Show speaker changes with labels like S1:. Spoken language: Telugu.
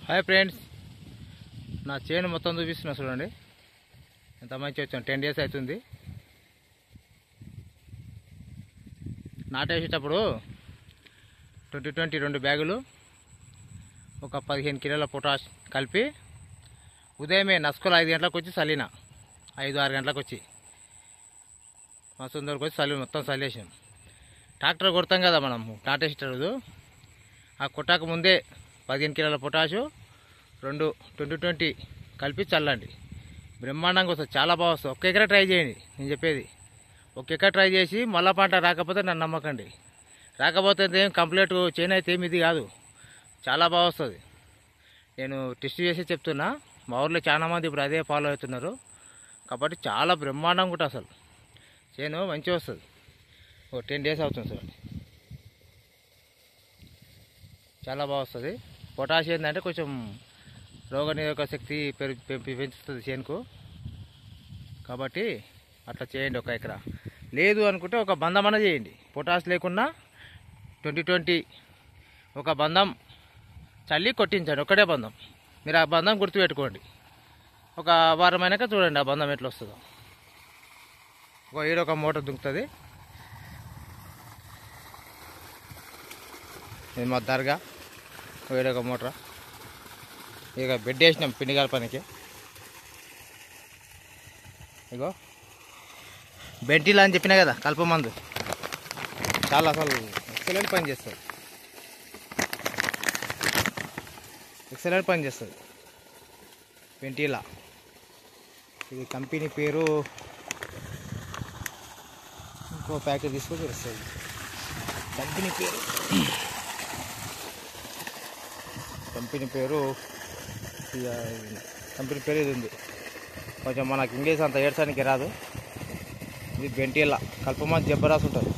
S1: హాయ్ ఫ్రెండ్స్, నా చేను మొత్తం చూపిస్తున్నా చూడండి. ఎంత మంచి వచ్చాను. 10 days అవుతుంది. నాటేసేటప్పుడు 2020 2 బ్యాగులు ఒక 15 కిలోల పొటాష్ కలిపి ఉదయమే నస్కులు 5 గంటలకు వచ్చి చల్లిన. 5-6 గంటలకు వచ్చి మా సుందరికి వచ్చి చల్లి మొత్తం చల్లేసాం. ట్రాక్టర్ కొడతాం కదా మనం నాటేసేటప్పుడు, ఆ కొట్టాక ముందే 15 కిలోల పొటాషు 2020 కలిపి చల్లండి. బ్రహ్మాండంగా వస్తుంది, చాలా బాగా వస్తుంది. 1 ఎకరా ట్రై చేయండి. నేను చెప్పేది 1 ఎకరా ట్రై చేసి మళ్ళా పంట రాకపోతే నన్ను నమ్మకండి. రాకపోతే ఏం కంప్లీట్ చేయని అయితే ఏమి ఇది కాదు, చాలా బాగా వస్తుంది. నేను టెస్ట్ చేసి చెప్తున్నా. మా ఊర్లో చాలామంది ఇప్పుడు అదే ఫాలో అవుతున్నారు. కాబట్టి చాలా బ్రహ్మాండంగా ఉంటుంది. అసలు చేను మంచిగా వస్తుంది. 10 days అవుతుంది చూడండి, చాలా బాగా వస్తుంది. పొటాష్ ఏంటంటే కొంచెం రోగనిరోధక శక్తి పెంచుతుంది చేనుకు. కాబట్టి అట్లా చేయండి. 1 ఎకరా లేదు అనుకుంటే ఒక బంధం అన్న చేయండి. పొటాష్ లేకున్నా 2020 ఒక బంధం చల్లి కొట్టించండి. ఒకటే బంధం. మీరు ఆ బంధం గుర్తుపెట్టుకోండి. ఒక వారం అయినాక చూడండి ఆ బంధం ఎట్లా వస్తుందో. ఈడొక మోటార్ దుంకుతుంది. ఇది మా దర్గా. ఈడొక మోటార్. ఇక బెడ్ వేసినాం పిండి కలపనికి. ఇగో బెంటీలా అని చెప్పినా కదా, కలప మందు చాలా అసలు ఎక్సలెంట్ పని చేస్తుంది. ఎక్సలెంట్ పని చేస్తుంది బెంటీలా. ఇది కంపెనీ పేరు, ఇంకో ప్యాకెట్ తీసుకొని తెలుస్తుంది కంపెనీ పేరు. కంపెనీ పేరు ఇది ఉంది. కొంచెం మనకు ఇంగ్లీష్ అంత ఏడ్చడానికి రాదు. ఇది బెంటీలా కల్పమంది జబ్బరాసు ఉంటుంది.